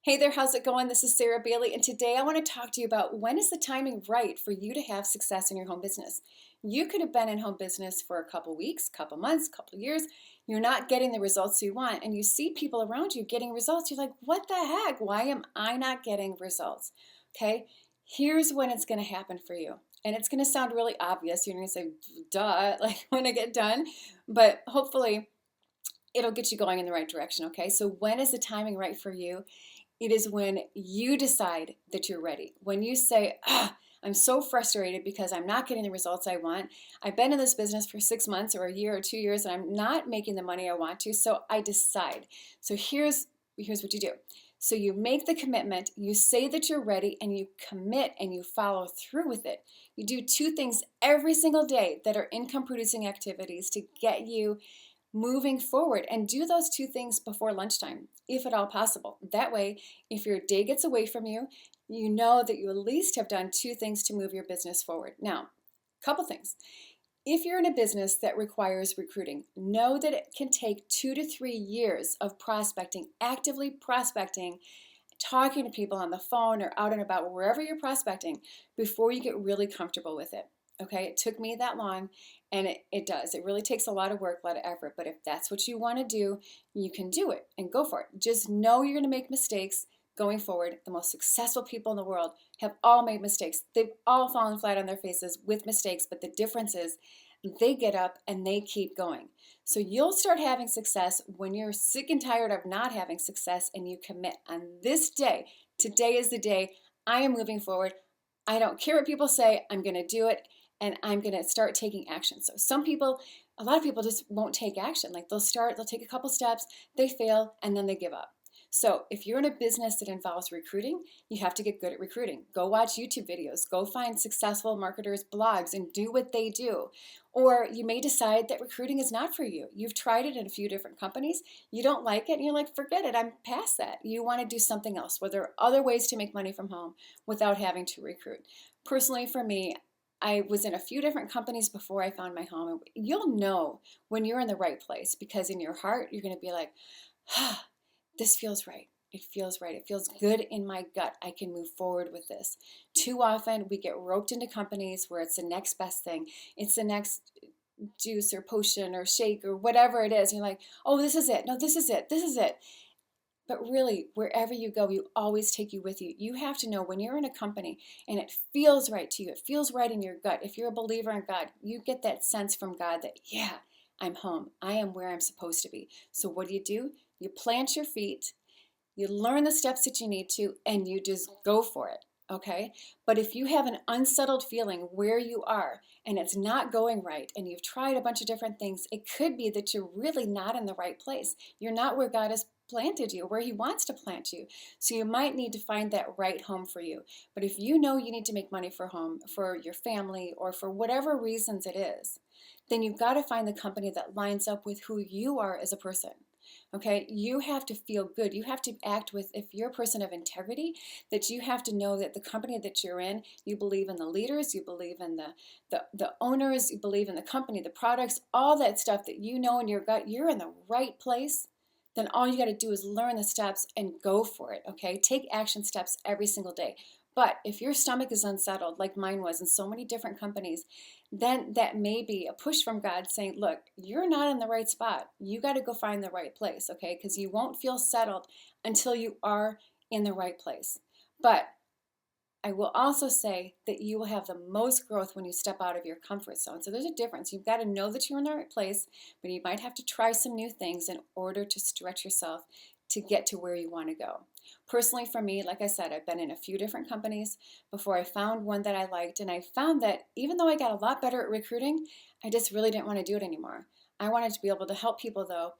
Hey there, how's it going? This is Sarah Bailey, and today I want to talk to you about when is the timing right for you to have success in your home business. You could have been in home business for a couple weeks, couple months, couple years. You're not getting the results you want, and you see people around you getting results. You're like, what the heck? Why am I not getting results? Okay, here's when it's going to happen for you. And it's going to sound really obvious. You're going to say, duh, like when I get done. But hopefully, it'll get you going in the right direction. Okay, so when is the timing right for you? It is when you decide that you're ready. When you say, I'm so frustrated because I'm not getting the results I want. I've been in this business for 6 months or a year or 2 years and I'm not making the money I want to, so I decide. So here's what you do. So you make the commitment, you say that you're ready, and you commit and you follow through with it. You do two things every single day that are income producing activities to get you moving forward, and do those two things before lunchtime, if at all possible. That way, if your day gets away from you, you know that you at least have done two things to move your business forward. Now, a couple things. If you're in a business that requires recruiting, know that it can take 2 to 3 years of prospecting, actively prospecting, talking to people on the phone or out and about, wherever you're prospecting, before you get really comfortable with it. Okay, it took me that long, and it does. It really takes a lot of work, a lot of effort, but if that's what you want to do, you can do it and go for it. Just know you're going to make mistakes going forward. The most successful people in the world have all made mistakes. They've all fallen flat on their faces with mistakes, but the difference is they get up and they keep going. So you'll start having success when you're sick and tired of not having success and you commit on this day. Today is the day I am moving forward. I don't care what people say. I'm going to do it, and I'm going to start taking action. So a lot of people just won't take action. Like they'll take a couple steps, they fail, and then they give up. So if you're in a business that involves recruiting, you have to get good at recruiting. Go watch YouTube videos, go find successful marketers' blogs and do what they do. Or you may decide that recruiting is not for you. You've tried it in a few different companies, you don't like it, and you're like, forget it, I'm past that. You want to do something else, where there are other ways to make money from home without having to recruit. Personally, for me, I was in a few different companies before I found my home. You'll know when you're in the right place, because in your heart, you're going to be like, this feels right. It feels right. It feels good in my gut. I can move forward with this. Too often, we get roped into companies where it's the next best thing. It's the next juice or potion or shake or whatever it is. You're like, oh, this is it. No, this is it. This is it. But really, wherever you go, you always take you with you. You have to know when you're in a company and it feels right to you, it feels right in your gut. If you're a believer in God, you get that sense from God that, yeah, I'm home. I am where I'm supposed to be. So what do? You plant your feet, you learn the steps that you need to, and you just go for it. Okay? But if you have an unsettled feeling where you are and it's not going right and you've tried a bunch of different things, it could be that you're really not in the right place. You're not where God has planted you, where He wants to plant you. So you might need to find that right home for you. But if you know you need to make money for home, for your family, or for whatever reasons it is, then you've got to find the company that lines up with who you are as a person. Okay, you have to feel good. You have to act with, if you're a person of integrity, that you have to know that the company that you're in, you believe in the leaders, you believe in the owners, you believe in the company, the products, all that stuff that you know in your gut, you're in the right place. Then all you got to do is learn the steps and go for it. Okay, take action steps every single day. But if your stomach is unsettled, like mine was in so many different companies, then that may be a push from God saying, look, you're not in the right spot. You got to go find the right place, okay? Because you won't feel settled until you are in the right place. But I will also say that you will have the most growth when you step out of your comfort zone. So there's a difference. You've got to know that you're in the right place, but you might have to try some new things in order to stretch yourself to get to where you want to go. Personally, for me, like I said, I've been in a few different companies before I found one that I liked, and I found that even though I got a lot better at recruiting, I just really didn't want to do it anymore. I wanted to be able to help people, though,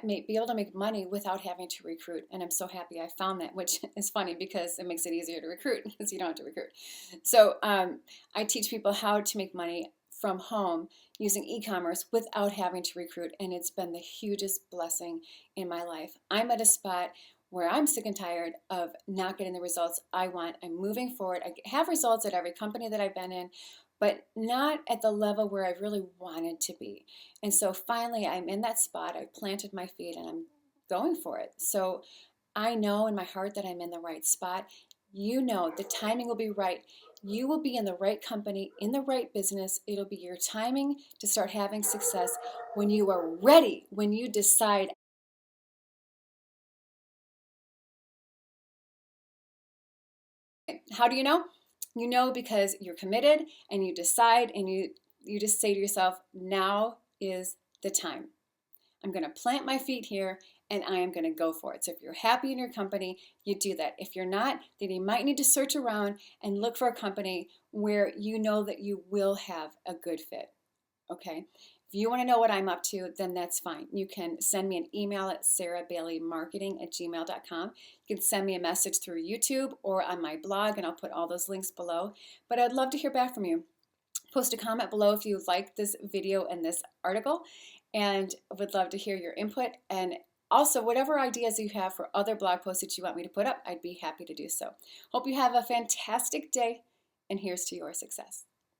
be able to make money without having to recruit. And I'm so happy I found that, which is funny because it makes it easier to recruit because you don't have to recruit. So I teach people how to make money from home using e-commerce without having to recruit. And it's been the hugest blessing in my life. I'm at a spot where I'm sick and tired of not getting the results I want. I'm moving forward. I have results at every company that I've been in, but not at the level where I really wanted to be. And so finally, I'm in that spot. I planted my feet and I'm going for it. So I know in my heart that I'm in the right spot. You know the timing will be right. You will be in the right company, in the right business. It'll be your timing to start having success when you are ready, when you decide. How do you know? You know because you're committed and you decide and you just say to yourself, now is the time. I'm going to plant my feet here and I am going to go for it. So if you're happy in your company, you do that. If you're not, then you might need to search around and look for a company where you know that you will have a good fit. Okay? If you want to know what I'm up to, then that's fine. You can send me an email at sarahbaileymarketing@gmail.com. You can send me a message through YouTube or on my blog, and I'll put all those links below. But I'd love to hear back from you. Post a comment below if you like this video and this article, and would love to hear your input. And also, whatever ideas you have for other blog posts that you want me to put up, I'd be happy to do so. Hope you have a fantastic day, and here's to your success.